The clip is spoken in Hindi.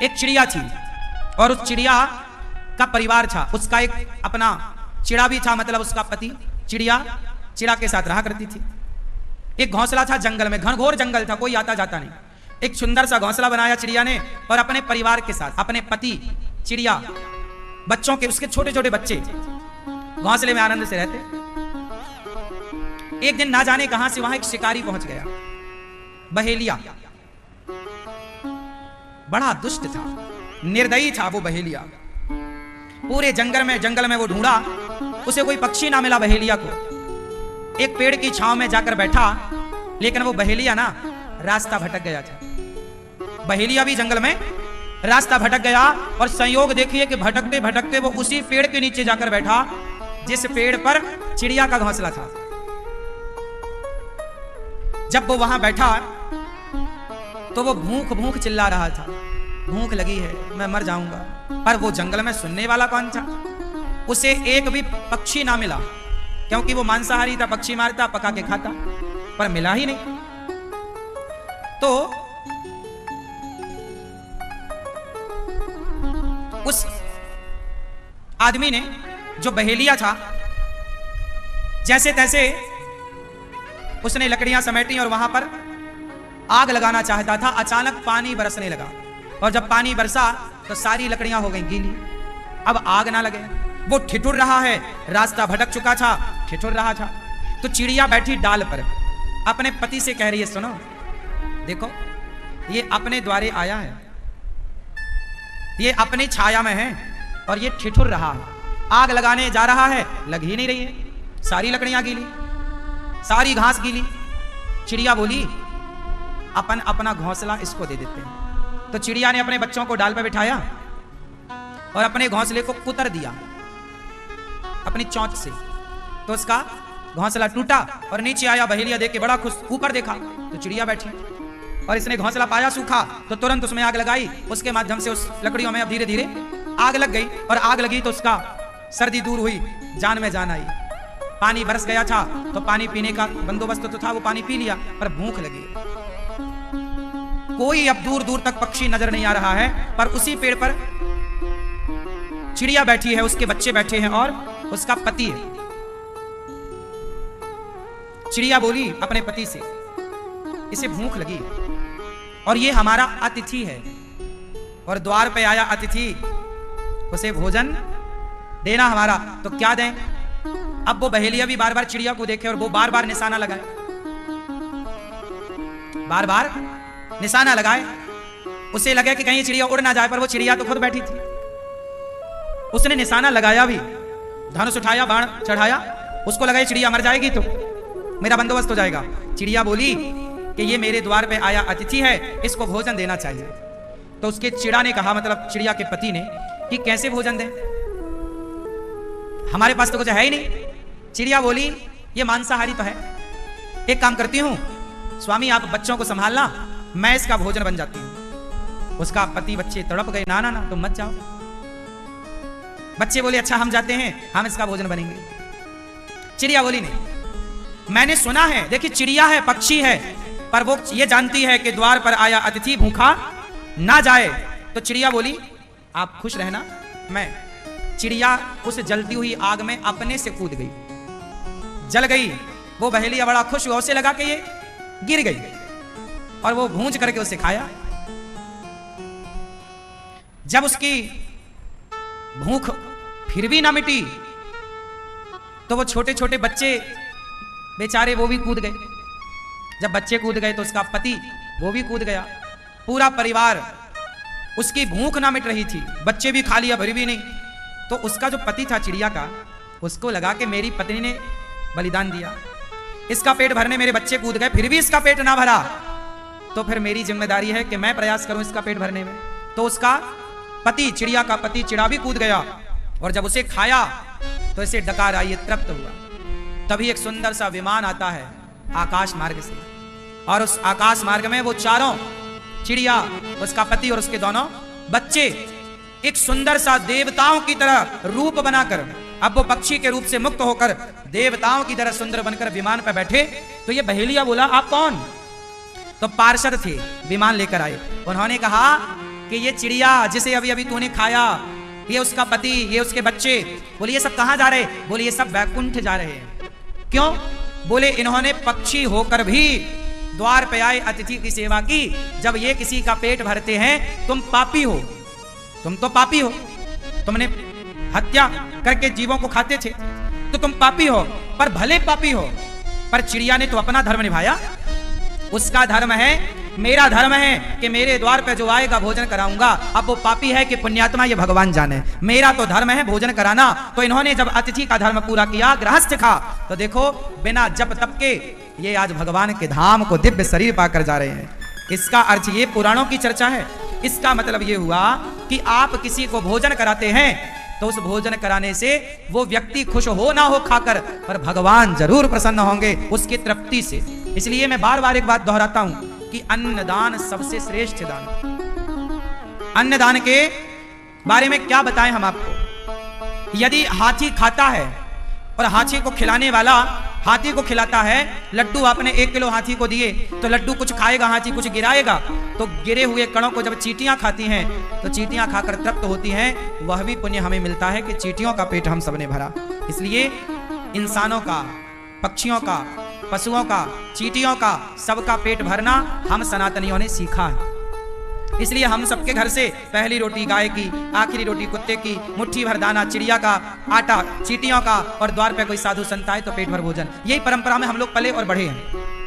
एक चिड़िया थी और उस चिड़िया का परिवार था, उसका एक अपना चिड़ा भी था, मतलब उसका पति। चिड़ा के साथ रहा करती थी। एक घोंसला था जंगल में, घनघोर जंगल था, कोई आता जाता नहीं। एक सुंदर सा घोंसला बनाया चिड़िया ने और अपने परिवार के साथ, अपने पति, चिड़िया, बच्चों के, उसके छोटे छोटे बच्चे घोंसले में आनंद से रहते। एक दिन ना जाने कहां से वहां एक शिकारी पहुंच गया, बहेलिया। बड़ा दुष्ट था, निर्दयी था वो बहेलिया। पूरे जंगल में वो ढूंढा, उसे कोई पक्षी ना मिला बहेलिया को। एक पेड़ की छांव में जाकर बैठा, लेकिन वो बहेलिया ना रास्ता भटक गया था। बहेलिया भी जंगल में रास्ता भटक गया और संयोग देखिए कि भटकते भटकते वो उसी पेड़ के नीचे जाकर बैठा जिस पेड़ पर चिड़िया का घोंसला था। जब वो वहां बैठा तो वो भूख भूख चिल्ला रहा था, भूख लगी है, मैं मर जाऊंगा। पर वो जंगल में सुनने वाला कौन था? उसे एक भी पक्षी ना मिला, क्योंकि वो मांसाहारी था, पक्षी मारता, पका के खाता, पर मिला ही नहीं। तो उस आदमी ने, जो बहेलिया था, जैसे तैसे उसने लकड़ियां समेटी और वहां पर आग लगाना चाहता था। अचानक पानी बरसने लगा और जब पानी बरसा तो सारी लकड़ियां हो गई गीली। अब आग ना लगे, वो ठिठुर रहा है, रास्ता भटक चुका था, ठिठुर रहा था। तो चिड़िया बैठी डाल पर अपने पति से कह रही है, सुनो देखो, ये अपने द्वारे आया है, ये अपनी छाया में है और ये ठिठुर रहा है, आग लगाने जा रहा है, लग ही नहीं रही है, सारी लकड़ियां गीली, सारी घास गीली। चिड़िया बोली, अपन अपना घोंसला इसको दे देते हैं। तो चिड़िया ने अपने बच्चों को डाल पर बिठाया और अपने घोंसले को कुतर दिया अपनी चोंच से। तो उसका घोंसला टूटा और नीचे आया। बहेलिया देख के बड़ा खुश, ऊपर देखा तो चिड़िया बैठी और इसने घोंसला पाया सूखा तो तुरंत उसमें आग लगाई। उसके माध्यम से उस लकड़ियों में अब धीरे धीरे आग लग गई और आग लगी तो उसका सर्दी दूर हुई, जान में जान आई। पानी बरस गया था तो पानी पीने का बंदोबस्त तो था, वो पानी पी लिया, पर भूख लगी। कोई अब दूर दूर तक पक्षी नजर नहीं आ रहा है, पर उसी पेड़ पर चिड़िया बैठी है, उसके बच्चे बैठे हैं और उसका पति है। चिड़िया बोली अपने पति से, इसे भूख लगी और ये हमारा अतिथि है और द्वार पे आया अतिथि, उसे भोजन देना हमारा, तो क्या दें? अब वो बहेलिया भी बार बार चिड़िया को देखे और वो बार बार निशाना लगाए, बार बार निशाना लगाए। उसे लगे कि कहीं चिड़िया उड़ ना जाए, पर वो चिड़िया तो खुद बैठी थी। उसने निशाना लगाया भी, धनुष उठाया, बाण चढ़ाया, उसको लगा ये चिड़िया मर जाएगी तो मेरा बंदोबस्त हो जाएगा। चिड़िया बोली कि ये मेरे द्वार पे आया अतिथि है, इसको भोजन देना चाहिए। तो उसके चिड़ा ने कहा, मतलब चिड़िया के पति ने, कि कैसे भोजन दें, हमारे पास तो कुछ है ही नहीं। चिड़िया बोली, ये मांसाहारी तो है, एक काम करती हूं स्वामी, आप बच्चों को संभालना, मैं इसका भोजन बन जाती हूं। उसका पति बच्चे तड़प गए, ना ना ना तुम मत जाओ। बच्चे बोले, अच्छा हम जाते हैं, हम इसका भोजन बनेंगे। चिड़िया बोली, नहीं, मैंने सुना है, देखिए चिड़िया है, पक्षी है, पर वो ये जानती है कि द्वार पर आया अतिथि भूखा ना जाए। तो चिड़िया बोली, आप खुश रहना। मैं चिड़िया उस जलती हुई आग में अपने से कूद गई, जल गई। वो बहेलिया बड़ा खुश हुआ, उसे लगा कि ये गिर गई और वो भूंज करके उसे खाया। जब उसकी भूख फिर भी ना मिटी तो वो छोटे छोटे बच्चे बेचारे वो भी कूद गए। जब बच्चे कूद गए तो उसका पति वो भी कूद गया। पूरा परिवार, उसकी भूख ना मिट रही थी, बच्चे भी खा लिया, भरी भी नहीं। तो उसका जो पति था चिड़िया का, उसको लगा कि मेरी पत्नी ने बलिदान दिया, इसका पेट भरने मेरे बच्चे कूद गए, फिर भी इसका पेट ना भरा, तो फिर मेरी जिम्मेदारी है कि मैं प्रयास करूं इसका पेट भरने में। तो उसका पति, चिड़िया का पति चिड़ा भी कूद गया और जब उसे खाया तो इसे डकार आई, तृप्त हुआ। तभी एक सुंदर सा विमान आता है आकाश मार्ग से और उस आकाश मार्ग में वो चारों, चिड़िया, उसका पति और उसके दोनों बच्चे, एक सुंदर सा देवताओं की तरह रूप बनाकर, अब वो पक्षी के रूप से मुक्त होकर देवताओं की तरह सुंदर बनकर विमान पर बैठे। तो ये बहेलिया बोला, आप कौन? तो पार्षद थे, विमान लेकर आए। उन्होंने कहा कि ये चिड़िया जिसे अभी अभी तूने खाया, ये उसका पति, ये उसके बच्चे, बोले ये सब कहां जा रहे? बोले ये सब वैकुंठ जा रहे हैं। क्यों? बोले इन्होंने पक्षी होकर भी द्वार पे आए अतिथि की सेवा की। जब ये किसी का पेट भरते हैं, तुम पापी हो, तुम तो पापी हो, तुमने हत्या करके जीवों को खाते थे तो तुम पापी हो, पर भले पापी हो, पर चिड़िया ने तो अपना धर्म निभाया। उसका धर्म है, मेरा धर्म है कि मेरे द्वार पे जो आएगा भोजन कराऊंगा। अब वो पापी है कि पुण्यात्मा ये भगवान जाने, मेरा तो धर्म है भोजन कराना। तो इन्होंने जब अतिथि का धर्म पूरा किया, गृहस्थ खा, तो देखो बिना जप तप के ये आज भगवान के धाम को दिव्य शरीर पाकर जा रहे हैं। इसका अर्थ ये पुराणों की चर्चा है। इसका मतलब ये हुआ कि आप किसी को भोजन कराते हैं तो उस भोजन कराने से वो व्यक्ति खुश हो ना हो खाकर, पर भगवान जरूर प्रसन्न होंगे उसकी तृप्ति से। इसलिए मैं बार बार एक बात दोहराता हूं कि अन्नदान सबसे श्रेष्ठ दान। अन्नदान के बारे में क्या बताएं हम आपको? यदि हाथी खाता है और हाथी को खिलाने वाला हाथी को खिलाता है, लड्डू आपने 1 किलो हाथी को दिए तो लड्डू कुछ खाएगा, हाथी कुछ गिराएगा, तो गिरे हुए कणों को जब चींटियां खाती हैं तो चींटियां खाकर तृप्त होती हैं। वह भी पुण्य हमें मिलता है कि चींटियों का पेट हम सबने भरा। इसलिए इंसानों का, पक्षियों का, पशुओं का, चींटियों का, सबका पेट भरना हम सनातनियों ने सीखा है। इसलिए हम सबके घर से पहली रोटी गाय की, आखिरी रोटी कुत्ते की, मुट्ठी भर दाना चिड़िया का, आटा चींटियों का, और द्वार पे कोई साधु संत आए तो पेट भर भोजन। यही परंपरा में हम लोग पले और बढ़े हैं।